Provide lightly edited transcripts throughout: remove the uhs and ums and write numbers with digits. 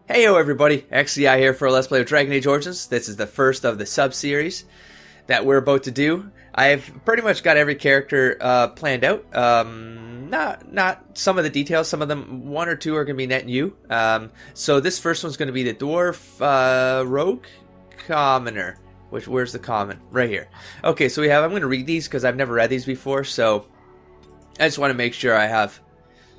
Heyo everybody, XCI here for a Let's Play of Dragon Age Origins. This is the first of the sub-series that we're about to do. I've pretty much got every character planned out. Not some of the details, some of them, one or two are going to be net new. So this first one's going to be the Dwarf Rogue Commoner. Where's the common? Right here. Okay, so I'm going to read these because I've never read these before, so I just want to make sure I have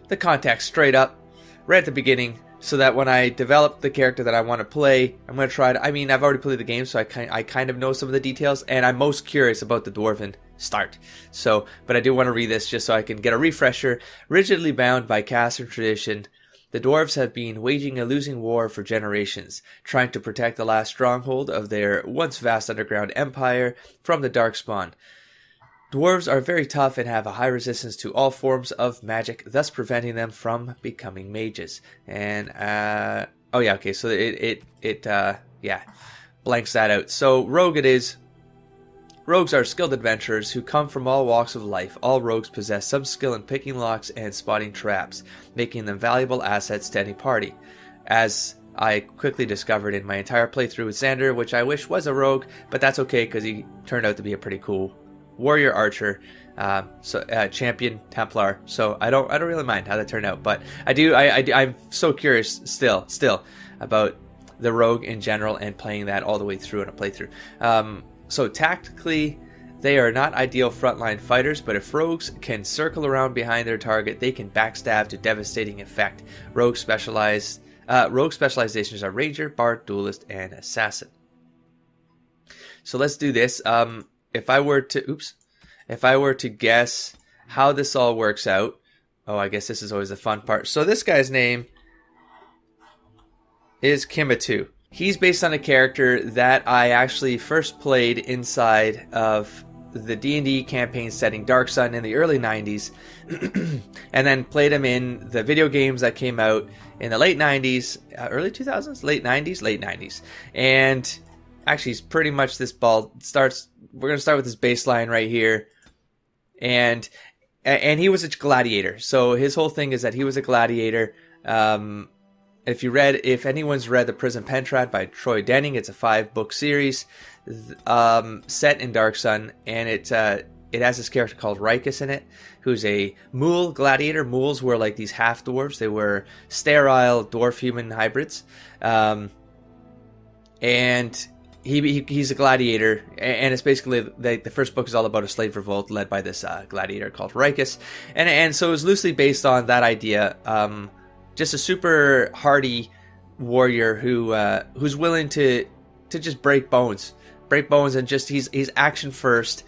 the context straight up right at the beginning, so that when I develop the character that I want to play, I'm going to try to... I mean, I've already played the game, so I kind of know some of the details, and I'm most curious about the Dwarven start. So, but I do want to read this just so I can get a refresher. Rigidly bound by caste and tradition, the Dwarves have been waging a losing war for generations, trying to protect the last stronghold of their once vast underground empire from the Darkspawn. Dwarves are very tough and have a high resistance to all forms of magic, thus preventing them from becoming mages. And, oh yeah, okay, so it blanks that out. So, rogue it is. Rogues are skilled adventurers who come from all walks of life. All rogues possess some skill in picking locks and spotting traps, making them valuable assets to any party. As I quickly discovered in my entire playthrough with Xander, which I wish was a rogue, but that's okay because he turned out to be a pretty cool warrior archer, champion Templar. So I don't really mind how that turned out, but I'm so curious still about the rogue in general and playing that all the way through in a playthrough. So tactically, they are not ideal frontline fighters, but if rogues can circle around behind their target, they can backstab to devastating effect. Rogue specializations are ranger, bard, duelist, and assassin. So let's do this. If I were to guess how this all works out, I guess this is always the fun part. So this guy's name is Kimatu. He's based on a character that I actually first played inside of the D&D campaign setting Dark Sun in the early 90s, and then played him in the video games that came out in the late 90s, early 2000s, late 90s, and actually it's pretty much this ball starts. We're going to start with this baseline right here. And he was a gladiator. So his whole thing is that he was a gladiator. If anyone's read The Prison Pentrad by Troy Denning, it's a 5-book series set in Dark Sun, and it has this character called Rikus in it, who's a mule gladiator. Mules were like these half dwarves. They were sterile dwarf human hybrids, and he's a gladiator, and it's basically the first book is all about a slave revolt led by this gladiator called Rikus, and so it was loosely based on that idea. Just a super hardy warrior who's willing to just break bones, and just he's action first.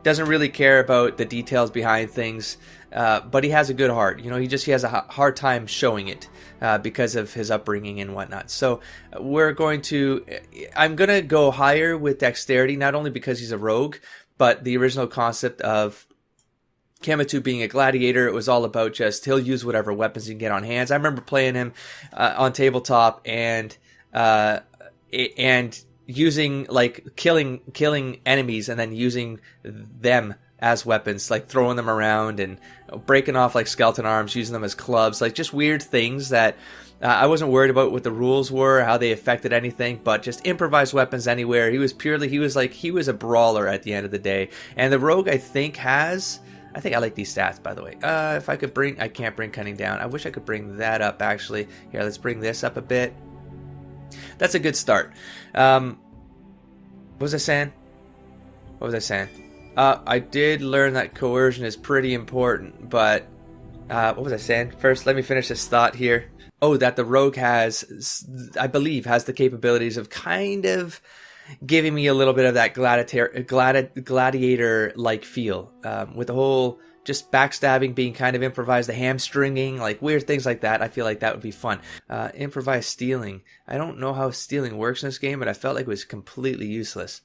Doesn't really care about the details behind things, but he has a good heart. You know, he has a hard time showing it because of his upbringing and whatnot. So I'm going to go higher with dexterity, not only because he's a rogue, but the original concept of Kimatu being a gladiator, it was all about just he'll use whatever weapons he can get on hands. I remember playing him on tabletop and using like killing enemies and then using them as weapons, like throwing them around and breaking off like skeleton arms, using them as clubs, like just weird things that I wasn't worried about what the rules were, how they affected anything, but just improvised weapons anywhere. He was a brawler at the end of the day. And the rogue, I think I like these stats, by the way. If I can't bring cunning down. I wish I could bring that up, actually. Here, let's bring this up a bit. That's a good start. What was I saying? I did learn that coercion is pretty important, but what was I saying? First, let me finish this thought here. That the rogue I believe, has the capabilities of kind of giving me a little bit of that gladiator-like feel, with the whole just backstabbing being kind of improvised, the hamstringing, like weird things like that. I feel like that would be fun. Improvised stealing. I don't know how stealing works in this game, but I felt like it was completely useless.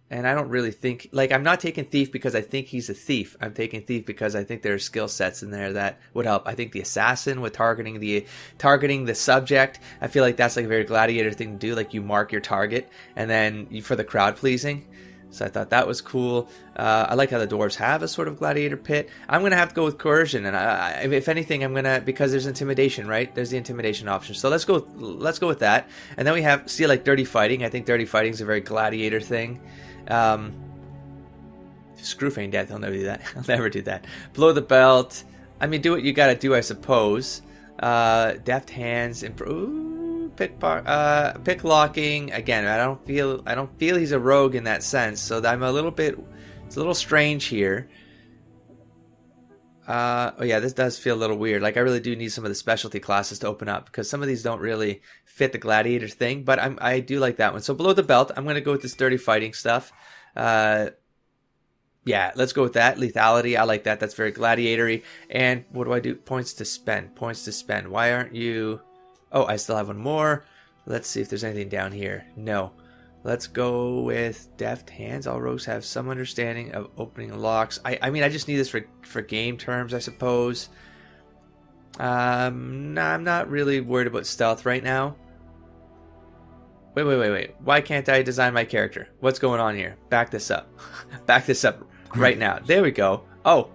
And I don't really think, like, I'm not taking thief because I think he's a thief. I'm taking thief because I think there are skill sets in there that would help. I think the assassin with targeting the subject, I feel like that's like a very gladiator thing to do. Like, you mark your target and then for the crowd pleasing. So I thought that was cool. I like how the dwarves have a sort of gladiator pit. I'm going to have to go with coercion, and if anything, I'm going to, because there's intimidation, right? There's the intimidation option. So let's go with that. And then we have, see, like dirty fighting. I think dirty fighting is a very gladiator thing. Screw feign death, I'll never do that. I'll never do that. Blow the belt. I mean, do what you got to do, I suppose. Deft hands, pick locking. Again, I don't feel he's a rogue in that sense, so I'm a little bit, it's a little strange here. Oh yeah, this does feel a little weird. Like I really do need some of the specialty classes to open up, because some of these don't really fit the gladiator thing, but I do like that one. So below the belt, I'm going to go with this dirty fighting stuff. Yeah, let's go with that. Lethality, I like that. That's very gladiatory. And what do I do? Points to spend. Points to spend. Why aren't you... Oh, I still have one more. Let's see if there's anything down here. No. Let's go with deft hands. All rogues have some understanding of opening locks. I mean, I just need this for game terms, I suppose. Nah, I'm not really worried about stealth right now. Wait. Why can't I design my character? What's going on here? Back this up. Back this up right now. There we go. Oh,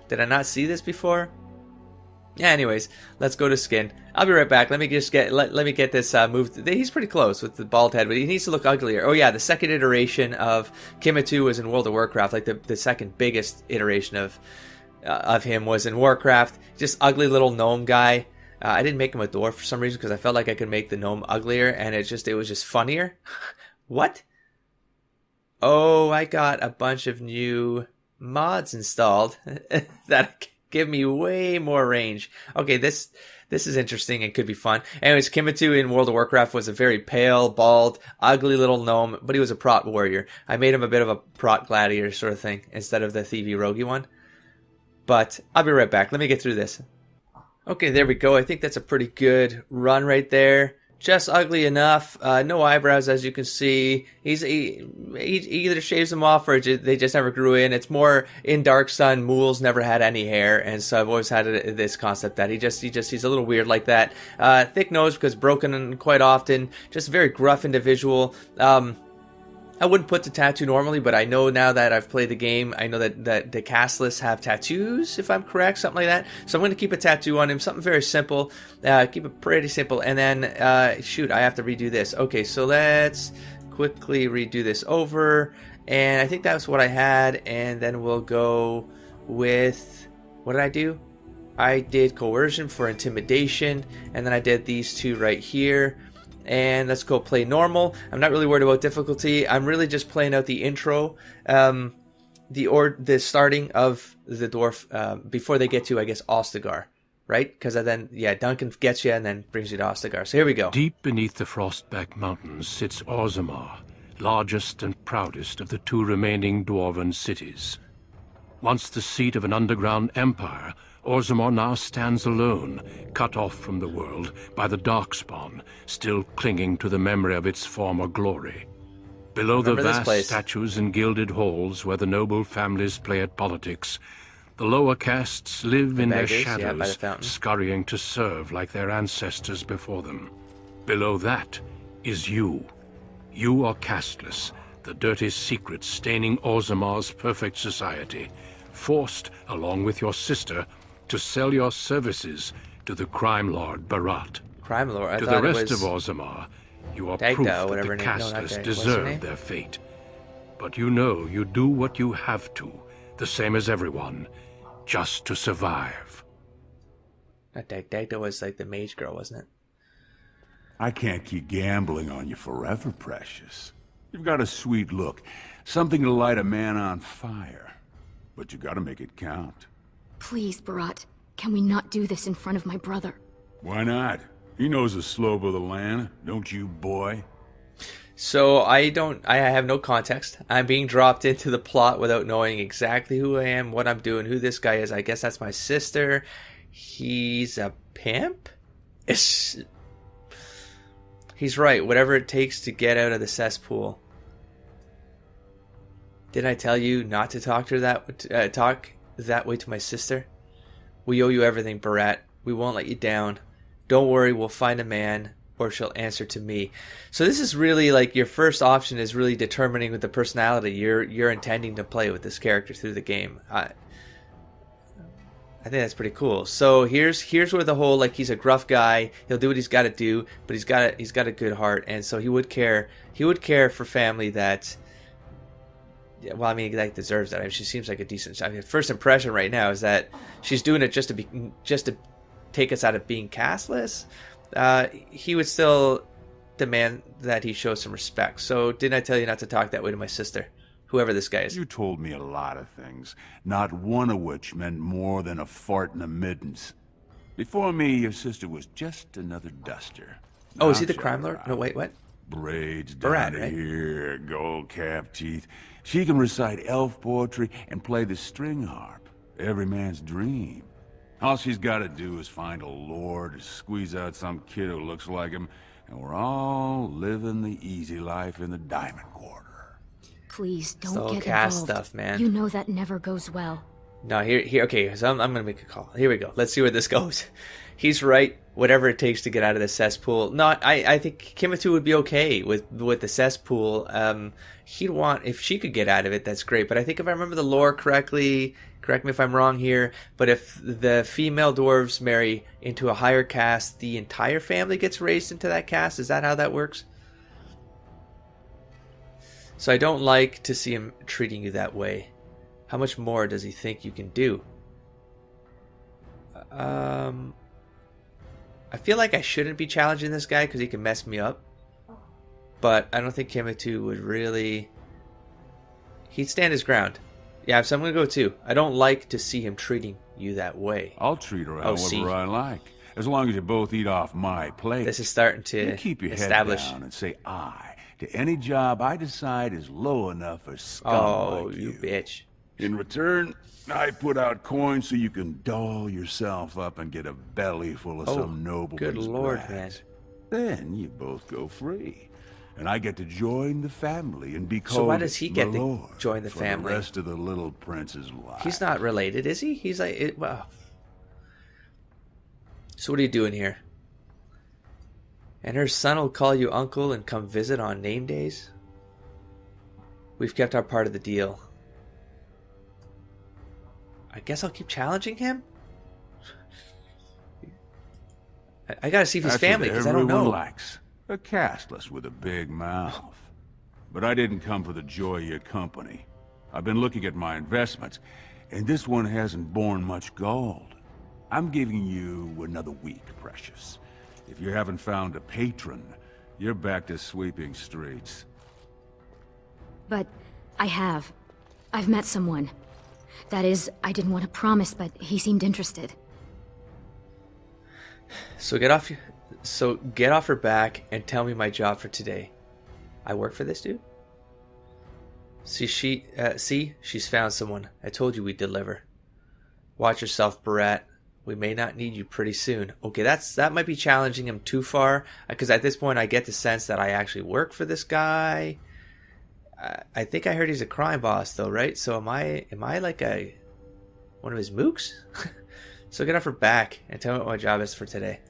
did I not see this before? Yeah, anyways, let's go to skin. I'll be right back. Let me get this moved. He's pretty close with the bald head, but he needs to look uglier. Oh yeah, the second iteration of Kimatu was in World of Warcraft. Like the second biggest iteration of him was in Warcraft. Just ugly little gnome guy. I didn't make him a dwarf for some reason, because I felt like I could make the gnome uglier, and it was just funnier. What? Oh, I got a bunch of new mods installed that give me way more range. Okay, this is interesting and could be fun. Anyways, Kimatu in World of Warcraft was a very pale, bald, ugly little gnome, but he was a prot warrior. I made him a bit of a prot gladiator sort of thing instead of the thievy roguey one. But I'll be right back. Let me get through this. Okay, there we go. I think that's a pretty good run right there. Just ugly enough. No eyebrows, as you can see. He either shaves them off or they just never grew in. It's more in Dark Sun, Mool's never had any hair, and so I've always had this concept that he's a little weird like that. Thick nose because broken quite often. Just a very gruff individual. I wouldn't put the tattoo normally, but I know now that I've played the game, I know that the castless have tattoos, if I'm correct, something like that. So I'm going to keep a tattoo on him, something very simple. Keep it pretty simple, and then, shoot, I have to redo this. Okay, so let's quickly redo this over, and I think that's what I had, and then we'll go with, what did I do? I did coercion for intimidation, and then I did these two right here. And let's go play normal. I'm not really worried about difficulty. I'm really just playing out the intro, the starting of the dwarf before they get to, I guess, Ostagar, right? Because then, yeah, Duncan gets you and then brings you to Ostagar. So here we go. Deep beneath the Frostback Mountains sits Orzammar, largest and proudest of the two remaining dwarven cities. Once the seat of an underground empire, Orzammar now stands alone, cut off from the world by the Darkspawn, still clinging to the memory of its former glory. Below the vast statues and gilded halls where the noble families play at politics, the lower castes live in their shadows, scurrying to serve like their ancestors before them. Below that is you. You are casteless, the dirty secret staining Orzammar's perfect society, forced, along with your sister, to sell your services to the crime lord Barat. Crime lord? To the rest of Orzammar, you are proof that the casteless deserve their fate. But you know you do what you have to, the same as everyone, just to survive. Dagda was like the mage girl, wasn't it? I can't keep gambling on you forever, Precious. You've got a sweet look, something to light a man on fire. But you gotta make it count. Please, Barat, can we not do this in front of my brother? Why not? He knows the slope of the land, don't you, boy? So I have no context. I'm being dropped into the plot without knowing exactly who I am, what I'm doing, who this guy is. I guess that's my sister. He's a pimp? He's right, whatever it takes to get out of the cesspool. Did I tell you not to talk to her talk that way to my sister? We owe you everything, Barat. We won't let you down. Don't worry, we'll find a man or she'll answer to me. So this is really like your first option is really determining with the personality you're intending to play with this character through the game. I think that's pretty cool. So here's where the whole like he's a gruff guy. He'll do what he's got to do, but he's got a good heart, and so he would care for family that. Yeah, well, I mean, that deserves that. I mean, she seems like a decent. I mean, first impression right now is that she's doing it just to take us out of being castless. He would still demand that he show some respect. So didn't I tell you not to talk that way to my sister? Whoever this guy is. You told me a lot of things, not one of which meant more than a fart in the middens. Before me, your sister was just another duster. Oh, is he the crime lord? No, wait, what? Braids Barat, down to right? here, gold cap teeth. She can recite elf poetry and play the string harp. Every man's dream. All she's got to do is find a lord to squeeze out some kid who looks like him, and we're all living the easy life in the Diamond Quarter. Please don't all get cast involved. stuff, man. You know that never goes well. No, here. Okay, so I'm gonna make a call. Here we go. Let's see where this goes. He's right. Whatever it takes to get out of the cesspool. No, I think Kimatu would be okay with the cesspool. He'd want if she could get out of it. That's great. But I think if I remember the lore correctly, correct me if I'm wrong here. But if the female dwarves marry into a higher caste, the entire family gets raised into that caste. Is that how that works? So I don't like to see him treating you that way. How much more does he think you can do? I feel like I shouldn't be challenging this guy because he can mess me up. But I don't think Kimatu would really... He'd stand his ground. Yeah, so I'm going to go 2. I don't like to see him treating you that way. I'll treat her however I like, as long as you both eat off my plate. This is starting to you keep your establish... head down and say aye to any job I decide is low enough for scum like you bitch. In return, I put out coins so you can doll yourself up and get a belly full of some nobleman's good lord, brat. Then you both go free, and I get to join the family and be called So why does he get to Milord join the for family? the rest of the little prince's life. He's not related, is he? He's like... Well. So what are you doing here? And her son will call you uncle and come visit on name days? We've kept our part of the deal. I guess I'll keep challenging him? I gotta see if he's family, because I don't know. Everyone likes a castless with a big mouth. But I didn't come for the joy of your company. I've been looking at my investments, and this one hasn't borne much gold. I'm giving you another week, Precious. If you haven't found a patron, you're back to sweeping streets. But I have. I've met someone. That is, I didn't want to promise, but he seemed interested. So get off her back and tell me my job for today. I work for this dude? See, she's found someone. I told you we'd deliver. Watch yourself, Barat. We may not need you pretty soon. Okay, that might be challenging him too far, because at this point I get the sense that I actually work for this guy. I think I heard he's a crime boss, though, right? So am I like one of his mooks? So get off her back and tell me what my job is for today.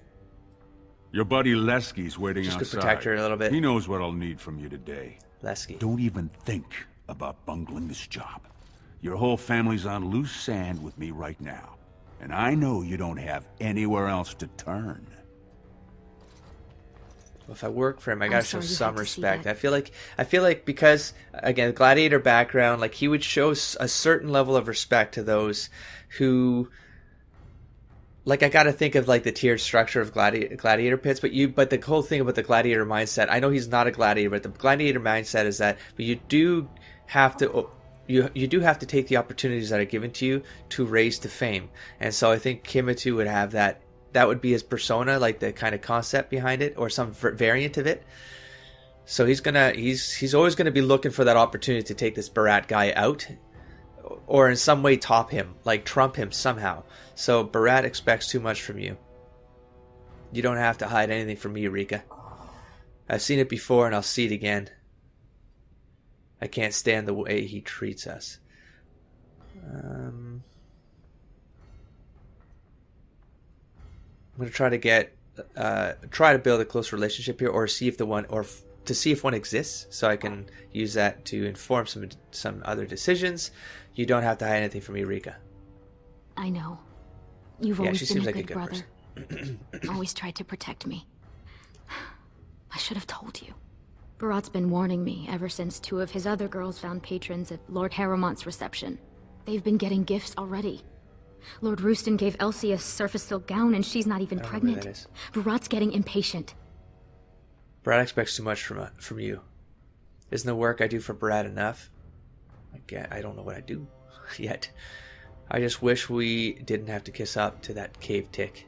Your buddy Lesky's waiting Just outside. to protect her a little bit. He knows what I'll need from you today. Lesky. Don't even think about bungling this job. Your whole family's on loose sand with me right now. And I know you don't have anywhere else to turn. Well, if I work for him, I gotta show some respect. that. I feel like because again, gladiator background, like he would show a certain level of respect to those who, like I gotta think of like the tiered structure of gladiator pits. But the whole thing about the gladiator mindset, I know he's not a gladiator, but the gladiator mindset is that, but you do have to. You do have to take the opportunities that are given to you to raise to fame. And so I think Kimatu would have that. That would be his persona, like the kind of concept behind it, or some variant of it. So he's always gonna be looking for that opportunity to take this Barat guy out, or in some way top him, like trump him somehow. So Barat expects too much from you. You don't have to hide anything from me, Rika. I've seen it before and I'll see it again. I can't stand the way he treats us. I'm going to try to get try to build a close relationship here, or see if to see if one exists, so I can use that to inform some other decisions. You don't have to hide anything from me, Rika. I know. You've Yeah, always she been seems a like a good good brother. person. Always tried to protect me. I should have told you. Barat's been warning me ever since 2 of his other girls found patrons at Lord Harrowmont's reception. They've been getting gifts already. Lord Rooston gave Elsie a surface silk gown and she's not even I don't know who that pregnant. is. Barat's getting impatient. Brad expects too much from you. Isn't the work I do for Brad enough? I don't know what I do yet. I just wish we didn't have to kiss up to that cave tick.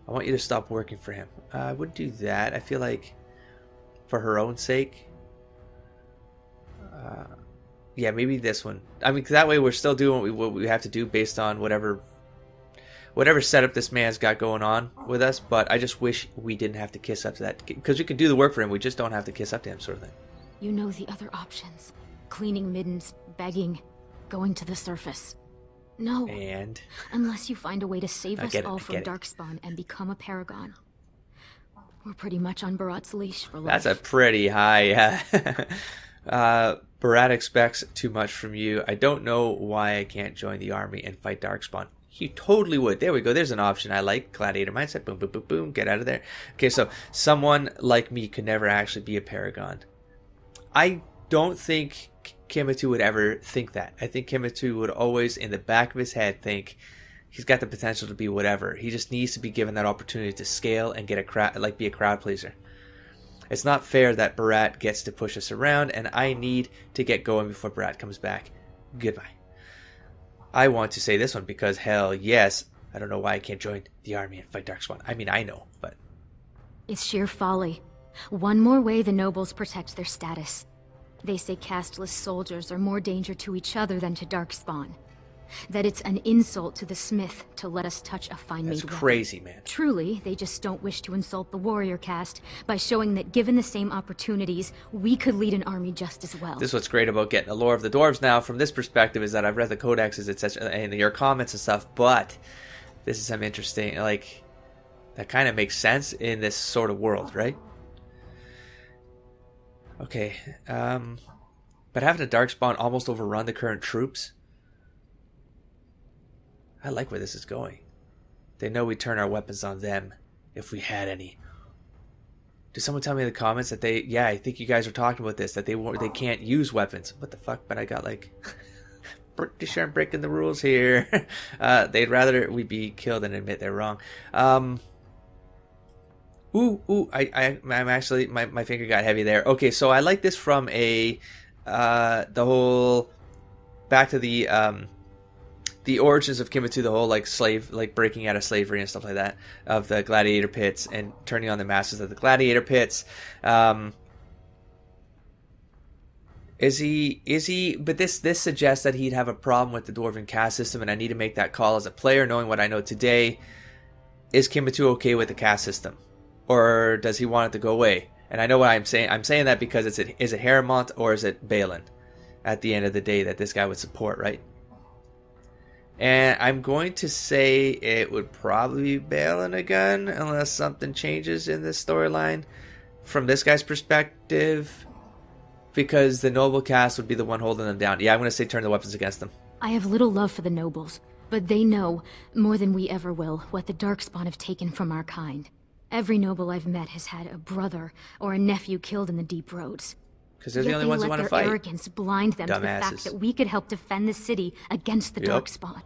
I want you to stop working for him. I wouldn't do that. I feel like for her own sake. Yeah, maybe this one. I mean, that way we're still doing what we have to do based on whatever setup this man's got going on with us. But I just wish we didn't have to kiss up to that, because we can do the work for him. We just don't have to kiss up to him, sort of thing. You know the other options. Cleaning middens, begging, going to the surface. No. And Unless you find a way to save us all from get it. Darkspawn and become a paragon. We're pretty much on Barat's leash for life. That's a pretty high. Barat expects too much from you. I don't know why I can't join the army and fight Darkspawn. You totally would. There we go. There's an option I like. Gladiator mindset. Boom, boom, boom, boom. Get out of there. Okay, so someone like me could never actually be a paragon. I don't think Kimatu would ever think that. I think Kimatu would always, in the back of his head, think he's got the potential to be whatever. He just needs to be given that opportunity to scale and get a crowd, like be a crowd pleaser. It's not fair that Barat gets to push us around, and I need to get going before Barat comes back. Goodbye. I want to say this one because, hell yes, I don't know why I can't join the army and fight Darkspawn. I mean, I know, but It's sheer folly. One more way the nobles protect their status. They say casteless soldiers are more danger to each other than to Darkspawn. That it's an insult to the smith to let us touch a fine-made that's weapon. crazy, man. Truly, they just don't wish to insult the warrior caste by showing that given the same opportunities, we could lead an army just as well. This is what's great about getting the lore of the dwarves now from this perspective, is that I've read the codexes, etc., and your comments and stuff, but this is some interesting, like, that kind of makes sense in this sort of world, right? Okay, but having a Darkspawn almost overrun the current troops, I like where this is going. They know we turn our weapons on them, if we had any. Did someone tell me in the comments that yeah, I think you guys are talking about this, that they can't use weapons. What the fuck? But I got like, British aren't breaking the rules here. They'd rather we be killed than admit they're wrong. I'm actually, my finger got heavy there. Okay, so I like this from the whole, back to the origins of Kimatu, the whole like slave, like breaking out of slavery and stuff like that, of the gladiator pits and turning on the masters of the gladiator pits. Is he? But this suggests that he'd have a problem with the dwarven caste system, and I need to make that call as a player, knowing what I know today. Is Kimatu okay with the caste system, or does he want it to go away? And I know what I'm saying. I'm saying that because is it Harrowmont or is it Balin? At the end of the day, that this guy would support, right? And I'm going to say it would probably be Balin again, unless something changes in this storyline from this guy's perspective, because the noble caste would be the one holding them down. Yeah, I'm going to say turn the weapons against them. I have little love for the nobles, but they know, more than we ever will, what the Darkspawn have taken from our kind. Every noble I've met has had a brother or a nephew killed in the deep roads. Because they're the only ones who want to fight. Their arrogance blind them to the fact that we could help defend the city against the Darkspawn.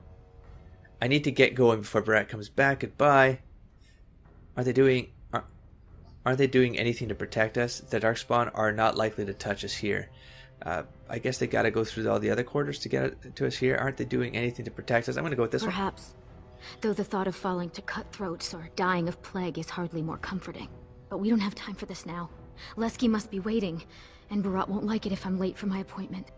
I need to get going before Barat comes back. Goodbye. Aren't they doing anything to protect us? The Darkspawn are not likely to touch us here. I guess they got to go through all the other quarters to get to us here. Aren't they doing anything to protect us? I'm going to go with this one. Perhaps. Though the thought of falling to cutthroats or dying of plague is hardly more comforting. But we don't have time for this now. Lesky must be waiting, and Barat won't like it if I'm late for my appointment.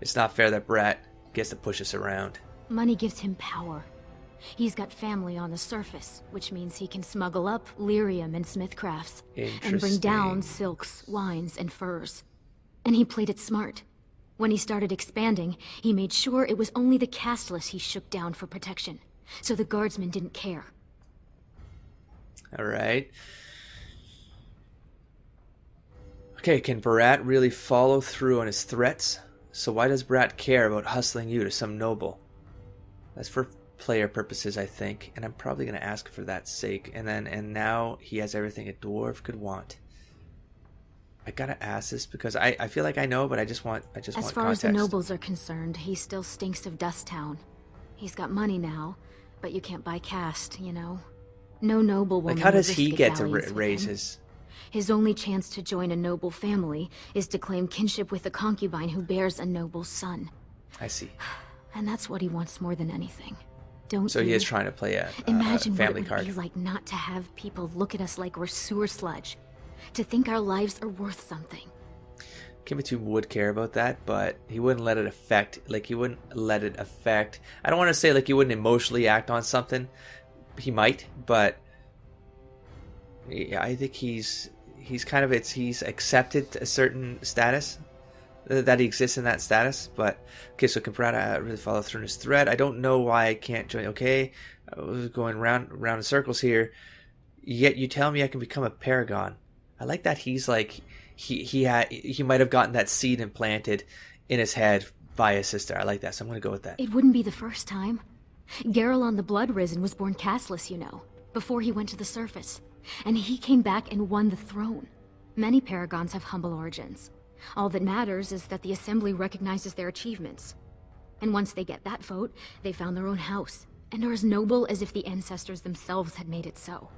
It's not fair that Barat gets to push us around. Money gives him power. He's got family on the surface, which means he can smuggle up lyrium and smithcrafts, and bring down silks, wines, and furs. And he played it smart. When he started expanding, he made sure it was only the casteless he shook down for protection. so the guardsmen didn't care. All right. Okay, can Barat really follow through on his threats? So why does Barat care about hustling you to some noble? That's for player purposes, I think, and I'm probably going to ask for that sake. And now he has everything a dwarf could want. I gotta ask this because I feel like I know, but I just want As want far context. as the nobles are concerned, he still stinks of Dust Town. He's got money now, but you can't buy caste, you know. No noble woman. Like, how does would he risk get to dalliance with raise him. His only chance to join a noble family is to claim kinship with a concubine who bears a noble son. I see. And that's what he wants more than anything. Don't So you? he is trying to play a Imagine family what it card. would be like not to have people look at us like we're sewer sludge. To think our lives are worth something. Kimatu would care about that, but he wouldn't let it affect. Like, he wouldn't let it affect. I don't want to say like he wouldn't emotionally act on something. He might, but yeah, I think he's kind of he's accepted a certain status that he exists in that status. But okay, so can Parada really follow through on his threat? I don't know why I can't join. Okay, I was going round in circles here. Yet you tell me I can become a paragon. I like that he's like. He might have gotten that seed implanted in his head by his sister. I like that, so I'm going to go with that. It wouldn't be the first time. Garelon the Blood Risen was born casteless, you know, before he went to the surface. And he came back and won the throne. Many paragons have humble origins. All that matters is that the Assembly recognizes their achievements. And once they get that vote, they found their own house, and are as noble as if the ancestors themselves had made it so.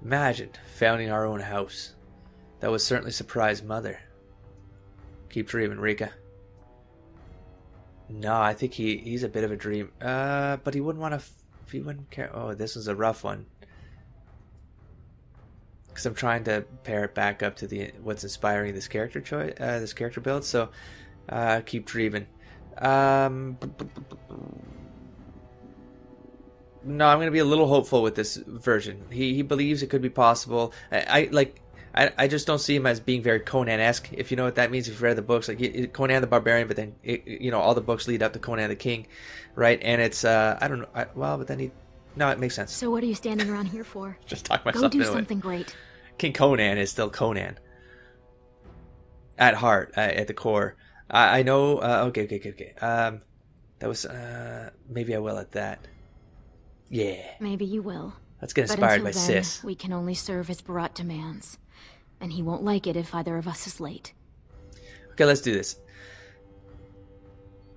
Imagine founding our own house. That would certainly surprise Mother. Keep dreaming, Rika. No, I think he's a bit of a dream. But he wouldn't want to. He wouldn't care. Oh, this was a rough one. Because I'm trying to pair it back up to what's inspiring this character choice, this character build. So, keep dreaming. No, I'm going to be a little hopeful with this version. He believes it could be possible. I just don't see him as being very Conan-esque, if you know what that means. If you've read the books, like Conan the Barbarian, but then all the books lead up to Conan the King, right? And it's I don't know. But then it makes sense. So what are you standing around here for? Just talk Go myself do into it. something great. King Conan is still Conan at heart, at the core. I know. Okay. That was maybe I will at that. Yeah. Maybe you will. Let's get But inspired by until then, Sis. we can only serve as Barat demands. And he won't like it if either of us is late. Okay, let's do this.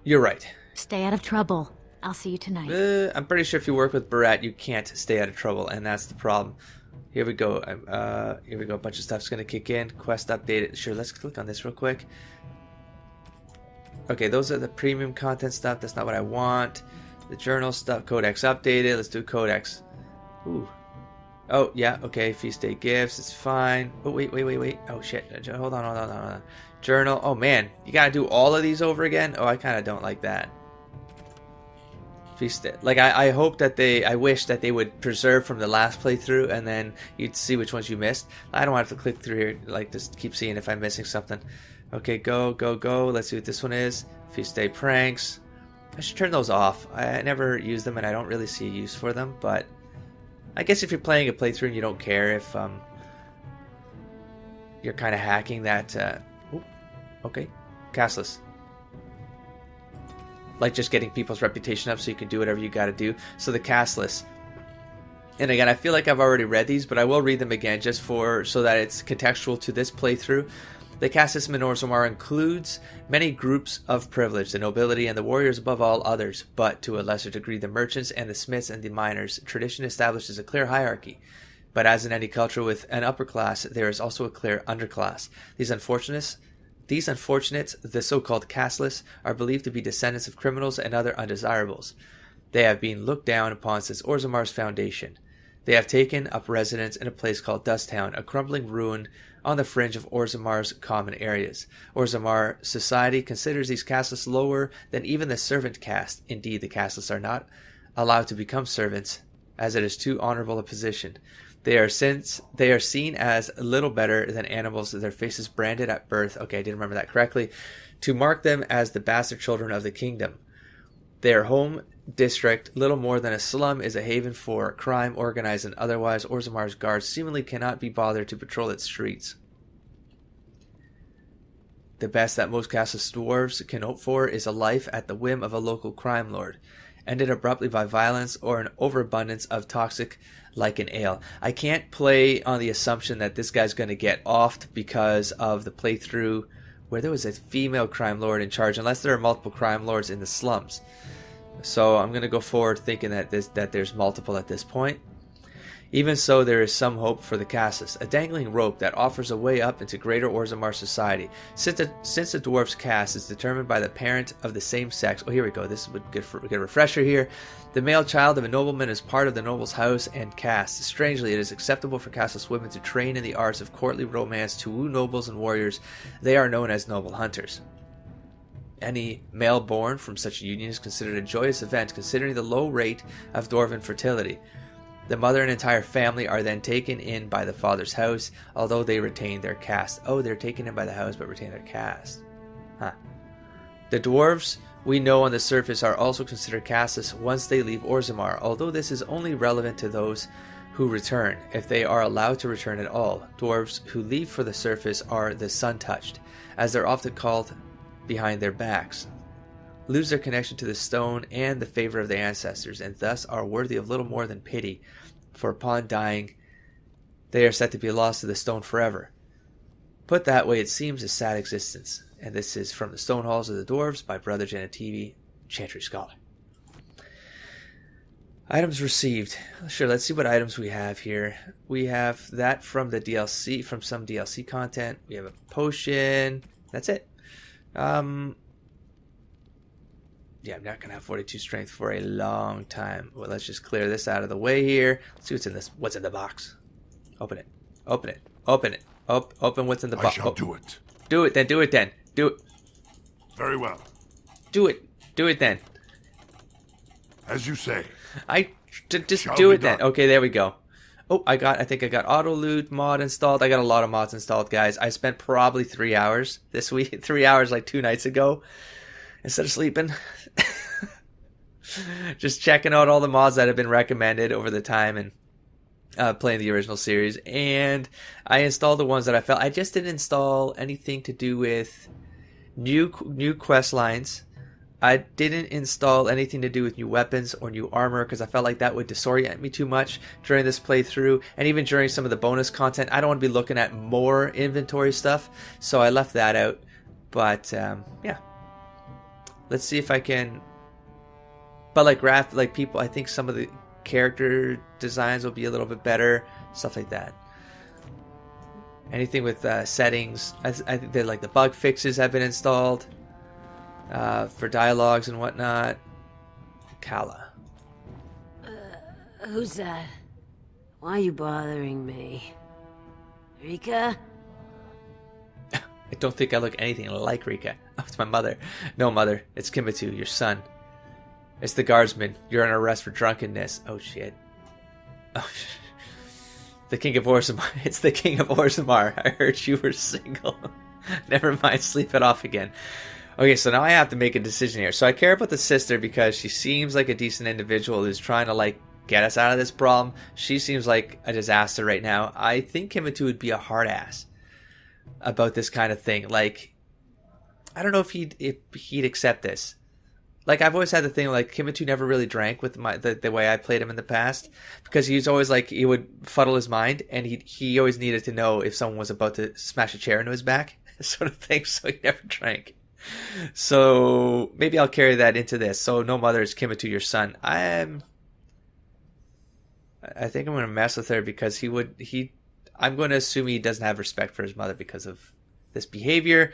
You're right. Stay out of trouble. I'll see you tonight. I'm pretty sure if you work with Barat, you can't stay out of trouble, and that's the problem. Here we go. Here we go. A bunch of stuff's gonna kick in. Quest updated. Sure, let's click on this real quick. Okay, those are the premium content stuff. That's not what I want. The journal stuff. Codex updated. Let's do Codex. Ooh. Oh, yeah, okay, feast day gifts, it's fine. Oh, wait. Oh, shit, hold on. Journal, oh man, you gotta do all of these over again? Oh, I kinda don't like that. Feast day, like, I hope that I wish that they would preserve from the last playthrough, and then you'd see which ones you missed. I don't have to click through here, like, just keep seeing if I'm missing something. Okay, go, let's see what this one is. Feast day pranks. I should turn those off. I never use them, and I don't really see a use for them, but I guess if you're playing a playthrough and you don't care if you're kind of hacking that. Okay, castless. Like just getting people's reputation up so you can do whatever you got to do. So the castless. And again, I feel like I've already read these, but I will read them again just so that it's contextual to this playthrough. The caste system in Orzammar includes many groups of privilege, the nobility and the warriors above all others, but to a lesser degree the merchants and the smiths and the miners. Tradition establishes a clear hierarchy, but as in any culture with an upper class, there is also a clear underclass. These unfortunates, the so-called casteless, are believed to be descendants of criminals and other undesirables. They have been looked down upon since Orzammar's foundation. They have taken up residence in a place called Dust Town, a crumbling ruin on the fringe of Orzammar's common areas. Orzammar society considers these casteless lower than even the servant caste. Indeed, the casteless are not allowed to become servants, as it is too honorable a position. They are seen as little better than animals, their faces branded at birth. Okay, I didn't remember that correctly. To mark them as the bastard children of the kingdom. Their home district, little more than a slum, is a haven for crime, organized and otherwise. Orzammar's guards seemingly cannot be bothered to patrol its streets. The best that most castless dwarves can hope for is a life at the whim of a local crime lord, ended abruptly by violence or an overabundance of toxic like an ale. I can't play on the assumption that this guy's going to get offed because of the playthrough where there was a female crime lord in charge, unless there are multiple crime lords in the slums. So I'm going to go forward thinking that there's multiple at this point. Even so, there is some hope for the castless, a dangling rope that offers a way up into greater Orzammar society. Since the dwarf's caste is determined by the parent of the same sex. Oh, here we go. This is a good refresher here. The male child of a nobleman is part of the noble's house and caste. Strangely, it is acceptable for castless women to train in the arts of courtly romance to woo nobles and warriors. They are known as noble hunters. Any male born from such a union is considered a joyous event, considering the low rate of dwarven fertility. The mother and entire family are then taken in by the father's house, although they retain their caste. Oh, they're taken in by the house but retain their caste. Huh. The dwarves we know on the surface are also considered casteless once they leave Orzammar, although this is only relevant to those who return, if they are allowed to return at all. Dwarves who leave for the surface are the sun-touched, as they're often called, behind their backs, lose their connection to the stone and the favor of their ancestors, and thus are worthy of little more than pity, for upon dying they are said to be lost to the stone forever. Put that way, it seems a sad existence. And this is from the Stone Halls of the Dwarves by Brother Genitivi, Chantry Scholar. Items received. Sure, let's see what items we have here. We have that from the DLC, from some DLC content. We have a potion. That's it. Yeah, I'm not going to have 42 strength for a long time. Well, let's just clear this out of the way here. Let's see what's in this. What's in the box? Open it. Open it. Open it. Open what's in the box. I shall do it. Do it then. Do it then. Do it. Very well. Do it. Do it then. As you say. Just Shall do be it then. done. Okay, there we go. Oh, I think I got auto loot mod installed. I got a lot of mods installed, guys. I spent probably 3 hours this week. 3 hours like 2 nights ago. Instead of sleeping. Just checking out all the mods that have been recommended over the time and playing the original series. And I installed the ones that I felt. I just didn't install anything to do with new quest lines. I didn't install anything to do with new weapons or new armor because I felt like that would disorient me too much during this playthrough, and even during some of the bonus content. I don't want to be looking at more inventory stuff, so I left that out. But yeah, let's see if I can. But like people, I think some of the character designs will be a little bit better, stuff like that. Anything with settings, I think that like the bug fixes have been installed. For dialogues and whatnot. Kala. Who's that? Why are you bothering me? Rika? I don't think I look anything like Rika. Oh, it's my mother. No, mother. It's Kimatu, your son. It's the guardsman. You're on arrest for drunkenness. Oh, shit. Oh, the King of Orzammar. It's the King of Orzammar. I heard you were single. Never mind. Sleep it off again. Okay, so now I have to make a decision here. So I care about the sister because she seems like a decent individual who's trying to, like, get us out of this problem. She seems like a disaster right now. I think Kimatu would be a hard ass about this kind of thing. Like, I don't know if he'd accept this. Like, I've always had the thing, like, Kimatu never really drank with the way I played him in the past. Because he was always, like, he would fuddle his mind. And he always needed to know if someone was about to smash a chair into his back. Sort of thing, so he never drank. So maybe I'll carry that into this. So no mother is Kimatu, your son. I think I'm going to mess with her because I'm going to assume he doesn't have respect for his mother because of this behavior.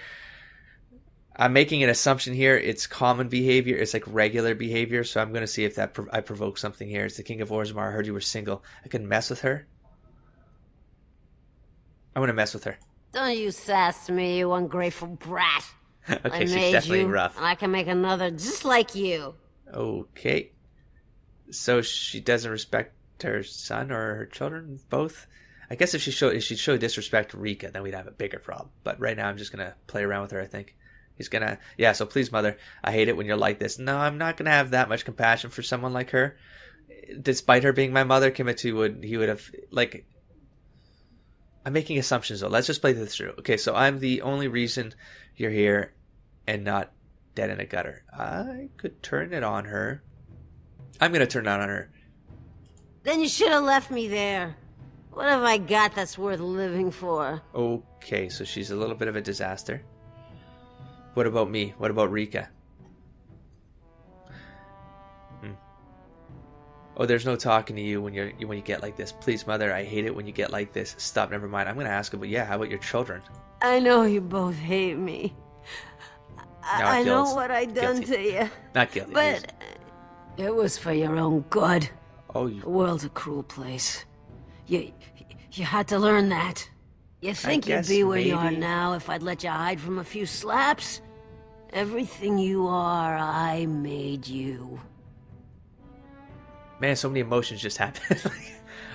I'm making an assumption here. It's common behavior. It's like regular behavior. So I'm going to see if that I provoke something here. It's the King of Orzammar. I heard you were single. I can mess with her. I'm going to mess with her. Don't you sass me, you ungrateful brat. Okay, she's definitely rough. And I can make another just like you. Okay. So she doesn't respect her son or her children, both? I guess if she showed disrespect to Rika, then we'd have a bigger problem. But right now I'm just going to play around with her, I think. He's gonna, yeah, so please, mother, I hate it when you're like this. No, I'm not gonna have that much compassion for someone like her. Despite her being my mother, Kimatu would have, like, I'm making assumptions though. Let's just play this through. Okay, so I'm the only reason you're here and not dead in a gutter. I could turn it on her. I'm gonna turn it on her. Then you should have left me there. What have I got that's worth living for? Okay, so she's a little bit of a disaster. What about me? What about Rika? Oh, there's no talking to you when you get like this. Please, mother, I hate it when you get like this. Stop, never mind. I'm gonna ask about, yeah, how about your children? I know you both hate me. I know what I done to you. Not guilty. But it was for your own good. Oh, The world's a cruel place. You had to learn that. You think you'd guess be where you are maybe. now if I'd let you hide from a few slaps? Everything you are, I made you. Man, so many emotions just happened.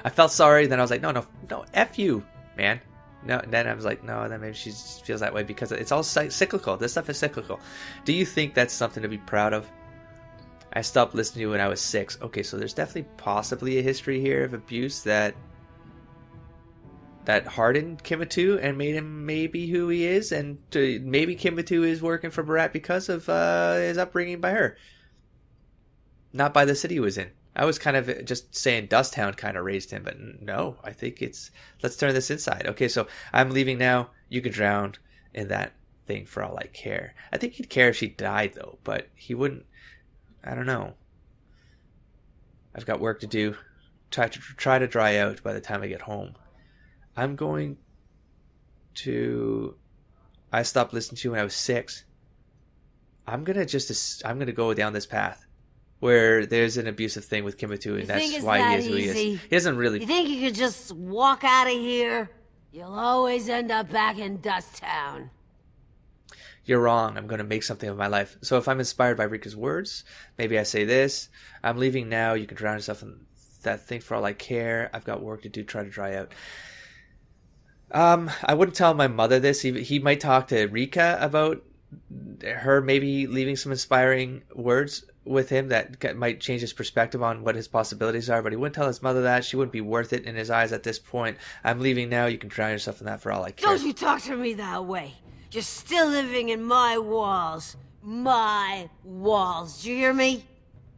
I felt sorry, then I was like, no, F you, man. No, and then I was like, no, then maybe she just feels that way because it's all cyclical. This stuff is cyclical. Do you think that's something to be proud of? I stopped listening to you when I was 6. Okay, so there's definitely possibly a history here of abuse that hardened Kimatu and made him maybe who he is, and maybe Kimatu is working for Barat because of his upbringing by her, not by the city he was in. I was kind of just saying Dusthound kind of raised him, but no, I think it's, let's turn this inside. Okay, so I'm leaving now. You can drown in that thing for all I care. I think he'd care if she died though, but he wouldn't. I don't know. I've got work to do. Try to dry out by the time I get home. I'm going to... I stopped listening to you when I was 6. I'm gonna go down this path where there's an abusive thing with Kimatu, and that's why he is who he is. He doesn't really... You think you could just walk out of here? You'll always end up back in Dust Town. You're wrong. I'm going to make something of my life. So if I'm inspired by Rika's words, maybe I say this. I'm leaving now. You can drown yourself in that thing for all I care. I've got work to do. Try to dry out. I wouldn't tell my mother this. He might talk to Rika about her maybe leaving some inspiring words with him that might change his perspective on what his possibilities are, but he wouldn't tell his mother that. She wouldn't be worth it in his eyes at this point. I'm leaving now. You can drown yourself in that for all I care. Don't you talk to me that way. You're still living in my walls. My walls. Do you hear me?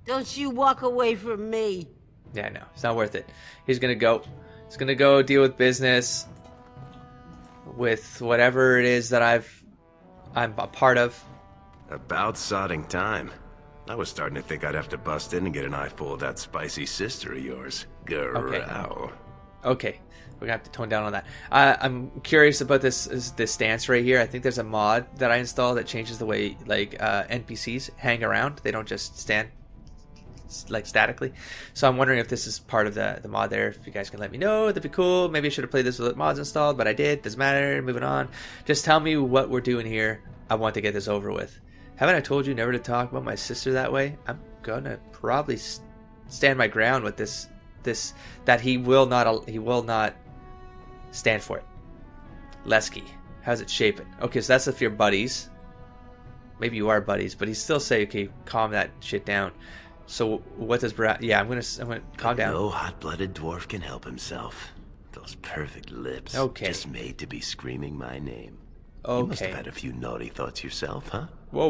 Don't you walk away from me. Yeah, no, it's not worth it. He's gonna go. He's gonna go deal with business, with whatever it is that I'm a part of. About sodding time. I was starting to think I'd have to bust in and get an eyeful of that spicy sister of yours. Growl. Okay, we're gonna have to tone down on that. I'm curious about this stance right here. I think there's a mod that I installed that changes the way NPCs hang around. They don't just stand like statically. So I'm wondering if this is part of the mod there. If you guys can let me know, that'd be cool. Maybe I should have played this with mods installed, but I did. Doesn't matter. Moving on. Just tell me what we're doing here. I want to get this over with. Haven't I told you never to talk about my sister that way? I'm gonna probably stand my ground with this that he will not stand for it. Lesky, how's it shaping? Okay, so that's if you're buddies. Maybe you are buddies, but he still say, okay, calm that shit down. So what does Barat? Yeah, I'm gonna calm down. No hot-blooded dwarf can help himself. Those perfect lips, just made to be screaming my name. Okay. You must have had a few naughty thoughts yourself, huh? Whoa.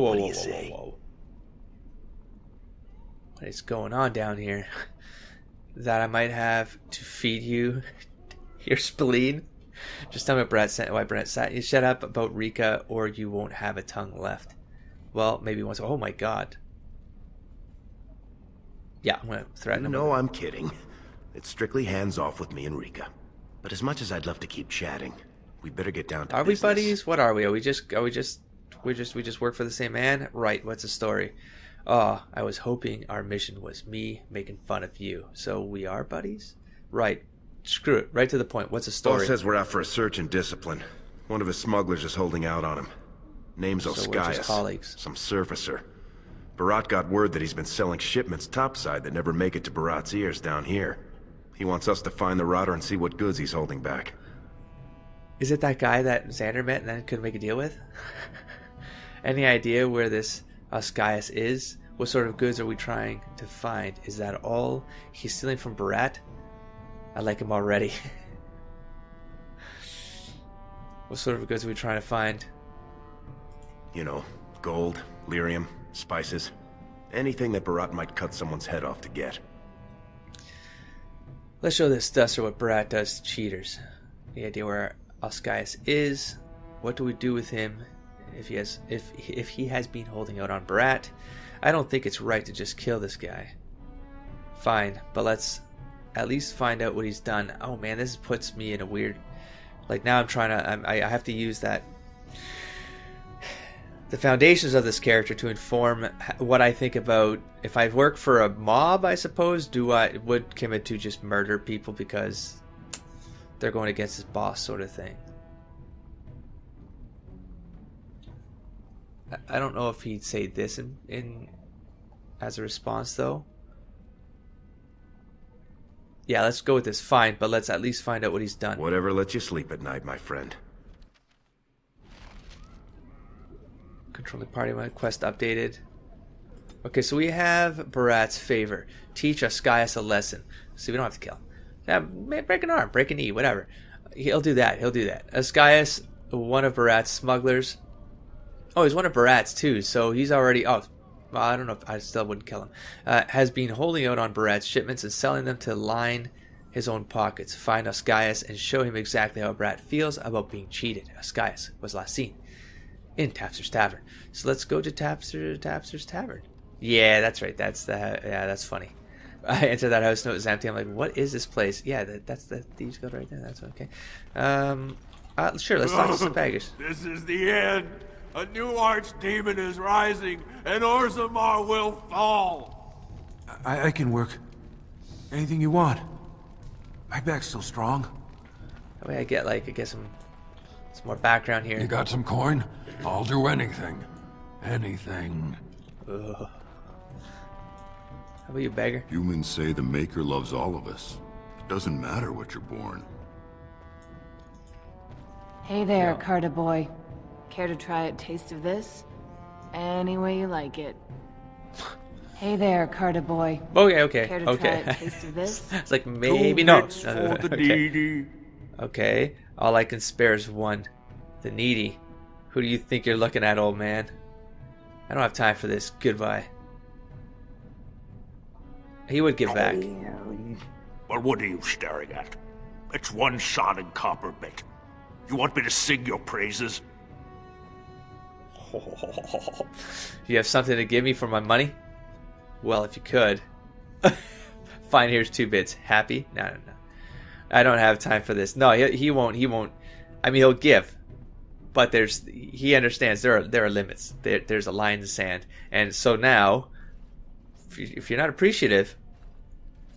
What is going on down here? That I might have to feed you your spleen? Just tell me why Brett sat. You shut up about Rika, or you won't have a tongue left. Well, maybe once. Oh my god. Yeah, I'm gonna threaten him. No, I'm kidding. It's strictly hands off with me and Rika. But as much as I'd love to keep chatting, we better get down to Are we business. buddies? What are we? We just work for the same man? Right, what's the story? Oh, I was hoping our mission was me making fun of you. So we are buddies? Right. Screw it. Right to the point. What's the story? Paul says we're out for a search and discipline. One of his smugglers is holding out on him. Name's So we're just Oskias. colleagues. Some surfacer. Barat got word that he's been selling shipments topside that never make it to Barat's ears down here. He wants us to find the rotter and see what goods he's holding back. Is it that guy that Xander met and then couldn't make a deal with? Any idea where this Ascaius is? What sort of goods are we trying to find? Is that all he's stealing from Barat? I like him already. What sort of goods are we trying to find? You know, gold, lyrium, spices. Anything that Barat might cut someone's head off to get. Let's show this Duster what Barat does to cheaters. The idea where Ascaius is. What do we do with him if he has been holding out on Barat? I don't think it's right to just kill this guy. Fine, but let's at least find out what he's done. Oh man, this puts me in a weird... Like now I have to use that... the foundations of this character to inform what I think about... If I work for a mob, I suppose, would Kimatu just murder people because they're going against his boss sort of thing? I don't know if he'd say this in as a response though. Yeah, let's go with this. Fine, but let's at least find out what he's done. Whatever lets you sleep at night, my friend. Control the party when quest updated. Okay, so we have Barat's favor. Teach Ascaius a lesson. See, we don't have to kill him. Yeah, break an arm, break a knee, whatever. He'll do that. Ascaius, one of Barat's smugglers. Oh, he's one of Barat's too, so he's already... Oh, well, I don't know if I still wouldn't kill him. Has been holding out on Barat's shipments and selling them to line his own pockets. Find Ascaius and show him exactly how Barat feels about being cheated. Ascaius was last seen in Tapster's Tavern. So let's go to Tapster's Tavern. Yeah, that's right. That's funny. I enter that house, note is empty. I'm like, what is this place? Yeah, that's the Thieves Guild right there. That's okay. Sure, let's talk to some baggers. This is the end. A new archdemon is rising, and Orzammar will fall. I can work. Anything you want. My back's still strong. That way I get some more background here. You got some coin? I'll do anything. Anything. Ugh. How about you, beggar? Humans say the Maker loves all of us. It doesn't matter what you're born. Hey there, Carta boy. Care to try a taste of this? Any way you like it. Hey there, Carta boy. Okay. Care to try a taste of this? It's like maybe not. For the needy. Okay. All I can spare is one. The needy. Who do you think you're looking at, old man? I don't have time for this. Goodbye. He would give back. Well, what are you staring at? It's one sodding copper bit. You want me to sing your praises? You have something to give me for my money? Well, if you could. Fine, here's 2 bits. Happy? No. I don't have time for this. No, he won't. I mean, he'll give. But he understands there are limits. There's a line in the sand. And so now, if you're not appreciative,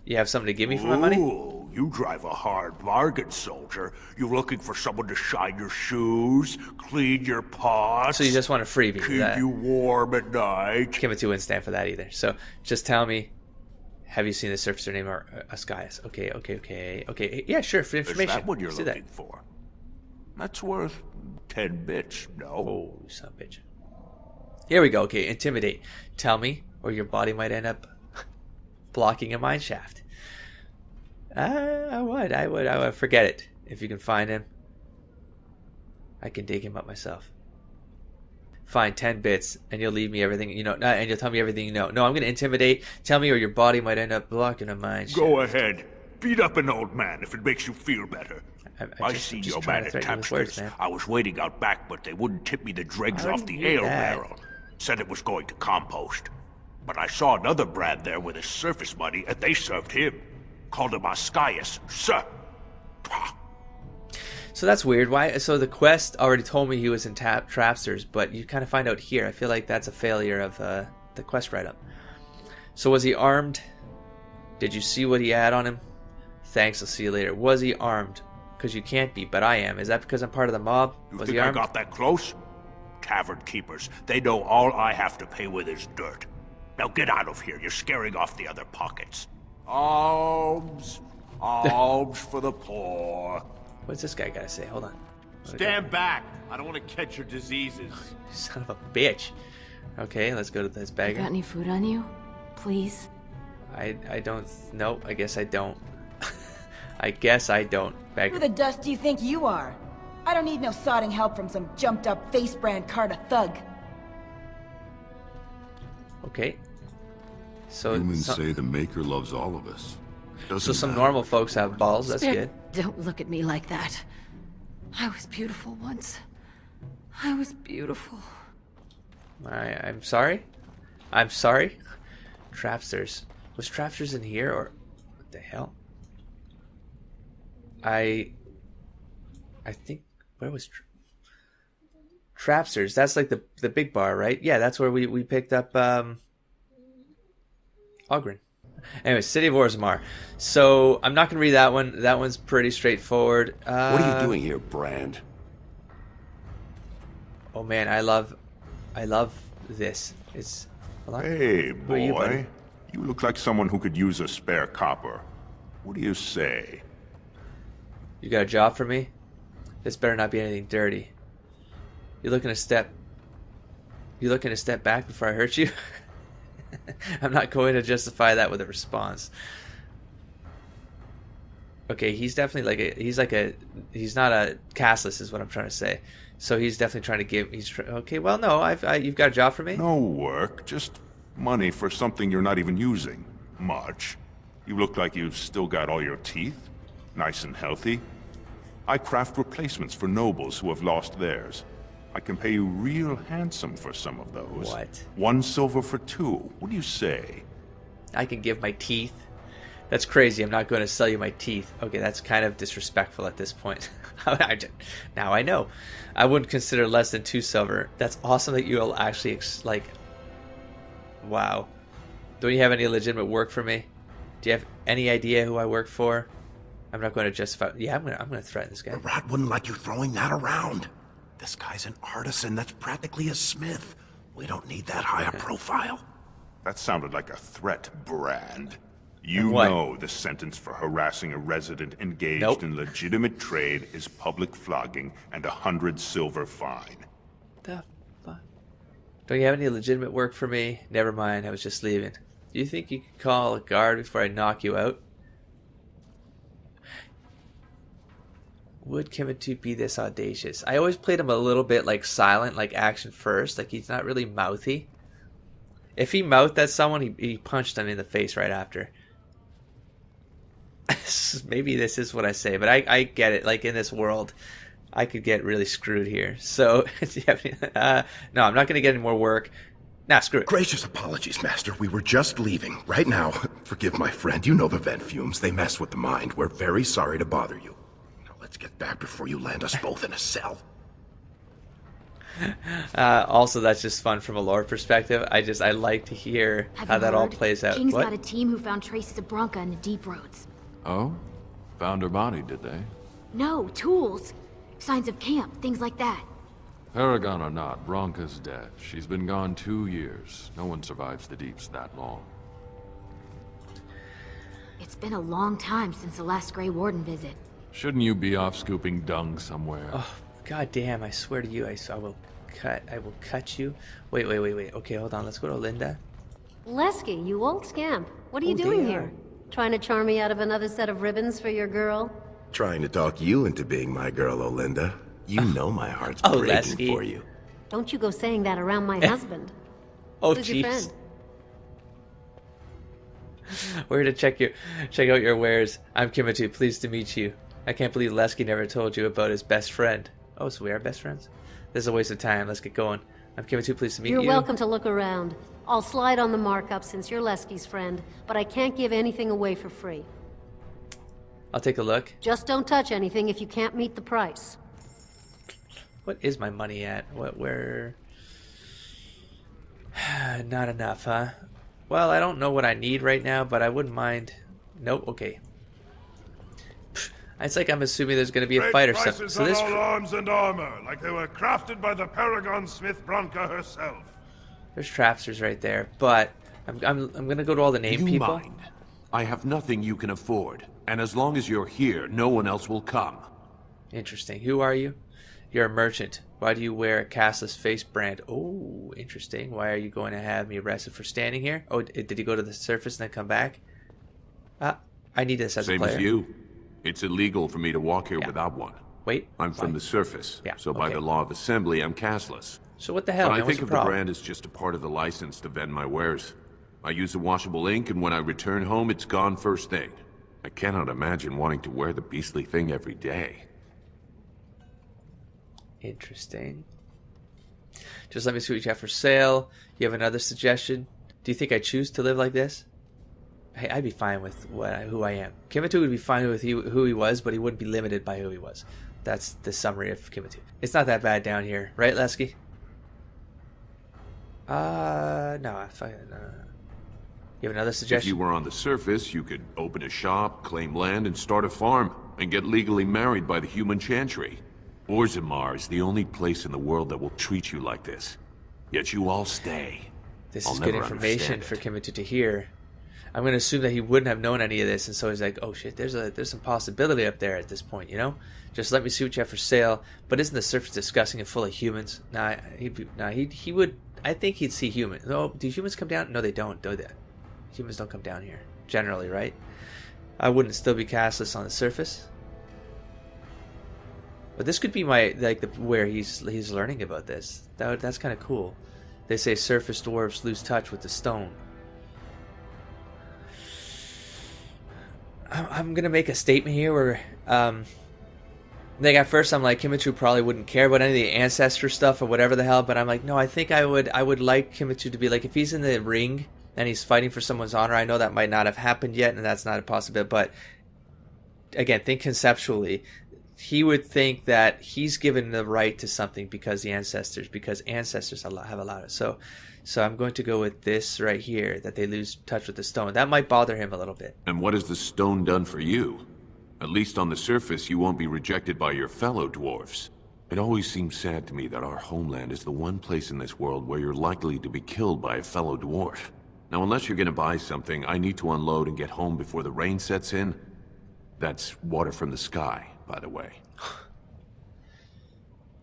you have something to give me for my money? Ooh, you drive a hard bargain, soldier. You looking for someone to shine your shoes, clean your pots? So you just want a freebie? Keep you warm at night? Kimatu wouldn't stand for that either. So just tell me, have you seen the surfacer named Ascaius? Okay. Yeah, sure, for information. Is that what you're looking for? That's worth 10 bits, no? Oh, you son of a bitch. Here we go. Okay, intimidate. Tell me, or your body might end up blocking a mine shaft. I would. Forget it. If you can find him, I can dig him up myself. Fine, 10 bits, and you'll leave me everything you know, and you'll tell me everything you know. No, I'm going to intimidate. Tell me, or your body might end up blocking a mine shaft. Go ahead. Beat up an old man if it makes you feel better. I seen your man at Tapster's. I was waiting out back, but they wouldn't tip me the dregs off the ale barrel. Said it was going to compost. But I saw another Brad there with his surface money, and they served him. Called him Ascaius, sir. So that's weird. Why? So the quest already told me he was in Trapsters, but you kind of find out here. I feel like that's a failure of the quest write-up. So was he armed? Did you see what he had on him? Thanks, I'll see you later. Was he armed? Because you can't be, but I am. Is that because I'm part of the mob? Was he armed? I got that close? Tavern keepers, they know all I have to pay with is dirt. Now get out of here. You're scaring off the other pockets. Alms. Alms for the poor. What's this guy got to say? Hold on. Stand back! I don't want to catch your diseases. Son of a bitch. Okay, let's go to this You beggar. got any food on you? Please? I don't... Nope, I guess I don't. I guess I don't. Beggar. Who the dust do you think you are? I don't need no sodding help from some jumped-up face-brand Carta thug. Okay. So Humans say the Maker loves all of us. So some normal folks have balls. That's good. Don't look at me like that. I was beautiful once. I was beautiful. I'm sorry. I'm sorry. Trapsters. Was Trapsters in here or what the hell? I think where was Trapsters? That's like the big bar, right? Yeah, that's where we picked up Ogren. Anyway, City of Orzammar. So I'm not gonna read that one. That one's pretty straightforward. What are you doing here, Brand? Oh man, I love this. It's Hey, Who are you, buddy? boy. You look like someone who could use a spare copper. What do you say? You got a job for me? This better not be anything dirty. You looking to step back before I hurt you? I'm not going to justify that with a response. Okay, he's definitely he's not a castless is what I'm trying to say. So he's definitely trying to give. Okay. Well, no. You've got a job for me. No work, just money for something you're not even using. Much. You look like you've still got all your teeth, nice and healthy. I craft replacements for nobles who have lost theirs. I can pay you real handsome for some of those. What? 1 silver for 2. What do you say? I can give my teeth. That's crazy. I'm not going to sell you my teeth. Okay, that's kind of disrespectful at this point. Now I know. I wouldn't consider less than 2 silver. That's awesome that you'll actually wow. Don't you have any legitimate work for me? Do you have any idea who I work for? I'm not going to justify. Yeah, I'm going to threaten this guy. Rat wouldn't like you throwing that around. This guy's an artisan that's practically a smith. We don't need that high a profile. That sounded like a threat, Brand. You what? know the sentence for harassing a resident engaged in legitimate trade is public flogging and 100 silver fine. The fuck? Don't you have any legitimate work for me? Never mind, I was just leaving. Do you think you could call a guard before I knock you out? Would Kimatu be this audacious? I always played him a little bit like silent, like action first. Like he's not really mouthy. If he mouthed at someone, he punched them in the face right after. Maybe this is what I say, but I get it. Like in this world, I could get really screwed here. So, no, I'm not going to get any more work. Nah, screw it. Gracious apologies, Master. We were just leaving. Right now, forgive my friend. You know the vent fumes. They mess with the mind. We're very sorry to bother you. Now let's get back before you land us both in a cell. Also, that's just fun from a lore perspective. I like to hear how that all plays out. King's What? got a team who found traces of Bronca in the deep roads. Oh? Found her body, did they? No, tools. Signs of camp, things like that. Paragon or not, Bronca's dead. She's been gone 2 years. No one survives the deeps that long. It's been a long time since the last Grey Warden visit. Shouldn't you be off scooping dung somewhere? Oh, god damn, I swear to you, I will cut you. Wait. Okay, hold on, let's go to Linda. Lesky, you old scamp. What are you doing here? Trying to charm me out of another set of ribbons for your girl? Trying to talk you into being my girl, Olinda. You know my heart's breaking Lesky. for you. Don't you go saying that around my husband. Oh, Who's your jeez. friend? We're here to check out your wares. I'm Kimatu, pleased to meet you. I can't believe Lesky never told you about his best friend. Oh, so we are best friends? This is a waste of time. Let's get going. I'm Kimatu, pleased to meet you. You're welcome to look around. I'll slide on the markup since you're Lesky's friend, but I can't give anything away for free. I'll take a look. Just don't touch anything if you can't meet the price. What is my money at? Where? Not enough, huh? Well, I don't know what I need right now, but I wouldn't mind. Nope, okay. It's like I'm assuming there's going to be a fight or something. So this all arms and armor, like they were crafted by the Paragon Smith Bronca herself. There's trapsters right there, but I'm going to go to all the named people. Mind. I have nothing you can afford, and as long as you're here, no one else will come. Interesting. Who are you? You're a merchant. Why do you wear a castless face brand? Oh, interesting. Why are you going to have me arrested for standing here? Oh, did he go to the surface and then come back? I need this as a player. Same as you. It's illegal for me to walk here without one. Wait. I'm from the surface, so by the law of assembly, I'm castless. So what the hell? But man, I think of the brand as just a part of the license to vend my wares. I use a washable ink, and when I return home, it's gone first thing. I cannot imagine wanting to wear the beastly thing every day. Interesting. Just let me see what you have for sale. You have another suggestion? Do you think I choose to live like this? Hey, I'd be fine with who I am. Kimatu would be fine with who he was, but he wouldn't be limited by who he was. That's the summary of Kimatu. It's not that bad down here, right, Lesky? No. You have another suggestion? If you were on the surface, you could open a shop, claim land, and start a farm, and get legally married by the human chantry. Orzammar is the only place in the world that will treat you like this. Yet you all stay. This is good information for Kimatu to hear. I'm going to assume that he wouldn't have known any of this, and so he's like, oh shit, there's some possibility up there at this point, you know? Just let me see what you have for sale. But isn't the surface disgusting and full of humans? He would, I think he'd see humans. Oh, do humans come down? No, they don't, do they? Humans don't come down here, generally, right? I wouldn't still be castless on the surface. But this could be where he's learning about this. That's kind of cool. They say surface dwarves lose touch with the stone. I'm gonna make a statement here where, at first I'm like, Kimatu probably wouldn't care about any of the ancestor stuff or whatever the hell, but I'm like, no, I think I would like Kimatu to be like, if he's in the ring and he's fighting for someone's honor, I know that might not have happened yet, and that's not a possibility, but again, think conceptually. He would think that he's given the right to something because ancestors have allowed it. So I'm going to go with this right here, that they lose touch with the stone. That might bother him a little bit. And what has the stone done for you? At least on the surface, you won't be rejected by your fellow dwarves. It always seems sad to me that our homeland is the one place in this world where you're likely to be killed by a fellow dwarf. Now, unless you're going to buy something, I need to unload and get home before the rain sets in. That's water from the sky, by the way.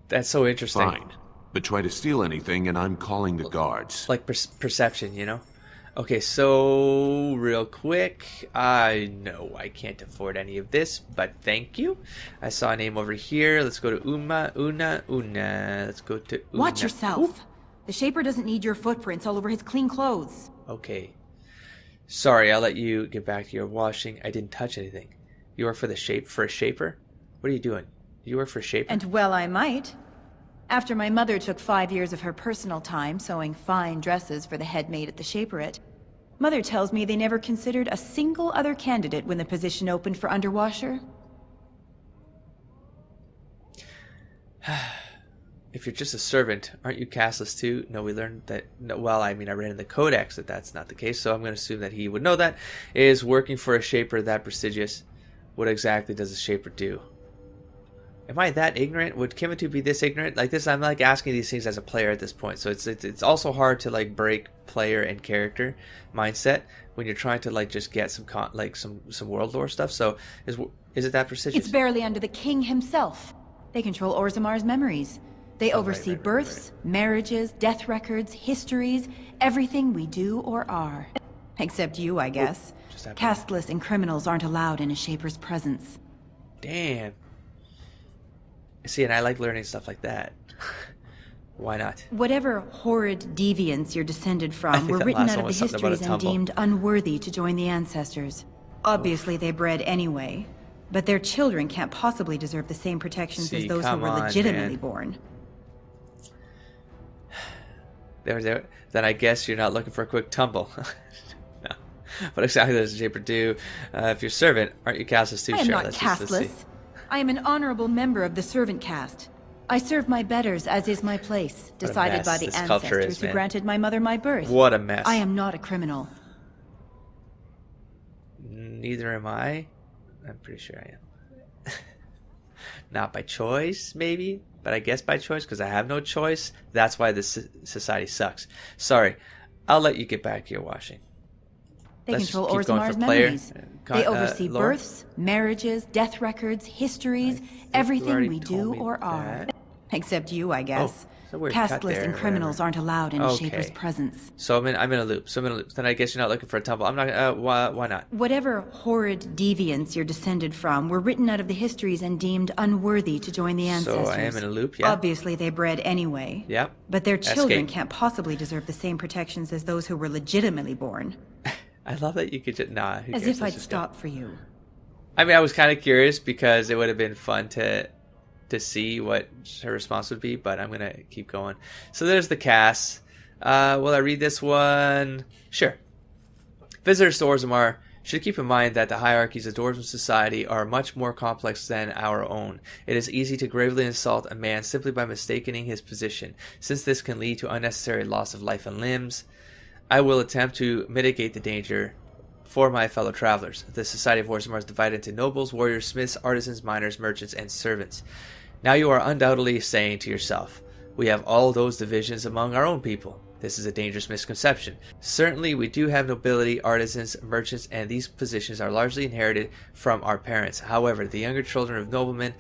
That's so interesting. Fine. But try to steal anything and I'm calling the guards. Like perception, you know? Okay, so real quick, I know I can't afford any of this, but thank you. I saw a name over here. Let's go to Una. Let's go to Una. Watch yourself. Ooh. The Shaper doesn't need your footprints all over his clean clothes. Okay. Sorry, I'll let you get back to your washing. I didn't touch anything. You work for a Shaper? What are you doing? You work for a Shaper? And well, I might. After my mother took 5 years of her personal time sewing fine dresses for the head maid at the Shaperette, Mother tells me they never considered a single other candidate when the position opened for underwasher. If you're just a servant, aren't you castless too? No, we learned that. No, well, I mean, I read in the Codex that that's not the case, so I'm going to assume that he would know that. Is working for a Shaper that prestigious? What exactly does a Shaper do? Am I that ignorant? Would Kimatu be this ignorant? Like this, I'm like asking these things as a player at this point. So it's also hard to like break player and character mindset when you're trying to like just get some world lore stuff. So is it that prestigious? It's barely under the king himself. They control Orzammar's memories. They oversee births, marriages, death records, histories, everything we do or are. Except you, I guess. Castless and criminals aren't allowed in a Shaper's presence. Damn. See, and I like learning stuff like that. Why not? Whatever horrid deviants you're descended from were written out of the histories and deemed unworthy to join the ancestors. Obviously, they bred anyway, but their children can't possibly deserve the same protections as those who were legitimately born. Then I guess you're not looking for a quick tumble. No. What exactly does a Shaper do? If you're servant, aren't you castless too? I am not castless. I am an honorable member of the servant caste. I serve my betters as is my place, decided by the ancestors who granted my mother my birth. What a mess. I am not a criminal. Neither am I. I'm pretty sure I am. Not by choice, maybe, but I guess by choice because I have no choice. That's why this society sucks. Sorry, I'll let you get back to your washing. They control Orzammar's memories. They oversee births, marriages, death records, histories, everything we do or are. Except you, I guess. It's a weird cut Castless there, and criminals aren't allowed in a Shaper's presence. So I'm in a loop. Then I guess you're not looking for a temple. I'm not. Why not? Whatever horrid deviants you're descended from were written out of the histories and deemed unworthy to join the ancestors. So I am in a loop. Yeah. Obviously, they bred anyway. Yep. But their children can't possibly deserve the same protections as those who were legitimately born. I love that you could just As if I'd stop for you. I mean, I was kind of curious because it would have been fun to see what her response would be, but I'm gonna keep going. So there's the cast. Will I read this one? Sure. Visitors to Orzammar should keep in mind that the hierarchies of Dwarven society are much more complex than our own. It is easy to gravely insult a man simply by mistaking his position, since this can lead to unnecessary loss of life and limbs. I will attempt to mitigate the danger for my fellow travelers. The society of Orzammar is divided into nobles, warriors, smiths, artisans, miners, merchants, and servants. Now you are undoubtedly saying to yourself, we have all those divisions among our own people. This is a dangerous misconception. Certainly we do have nobility, artisans, merchants, and these positions are largely inherited from our parents. However, the younger children of noblemen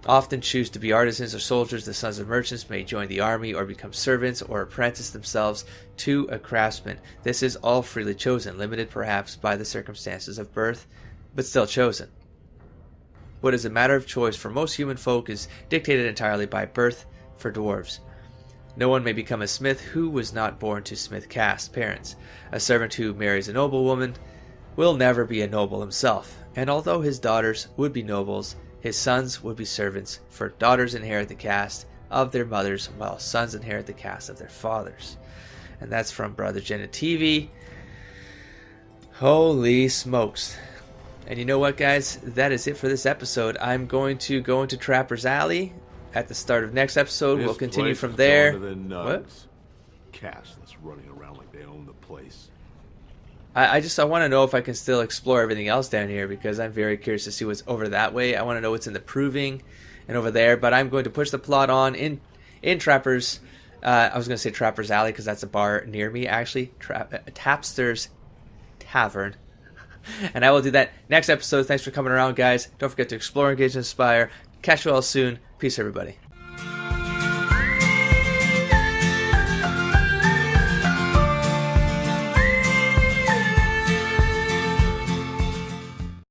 often choose to be artisans or soldiers. The sons of merchants may join the army or become servants or apprentice themselves to a craftsman. This is all freely chosen, limited perhaps by the circumstances of birth, but still chosen. What is a matter of choice for most human folk is dictated entirely by birth for dwarves. No one may become a smith who was not born to smith caste parents. A servant who marries a noblewoman will never be a noble himself, and although his daughters would be nobles, his sons would be servants, for daughters inherit the caste of their mothers, while sons inherit the caste of their fathers. And that's from Brother Jenna TV. Holy smokes. And you know what, guys? That is it for this episode. I'm going to go into Trapper's Alley at the start of next episode. We'll continue from there. What? Castless running around like they own the place. I want to know if I can still explore everything else down here, because I'm very curious to see what's over that way. I want to know what's in the Proving and over there. But I'm going to push the plot on in Trapper's. I was going to say Trapper's Alley because that's a bar near me, actually. Tapster's Tavern. And I will do that next episode. Thanks for coming around, guys. Don't forget to explore, engage, and inspire. Catch you all soon. Peace, everybody.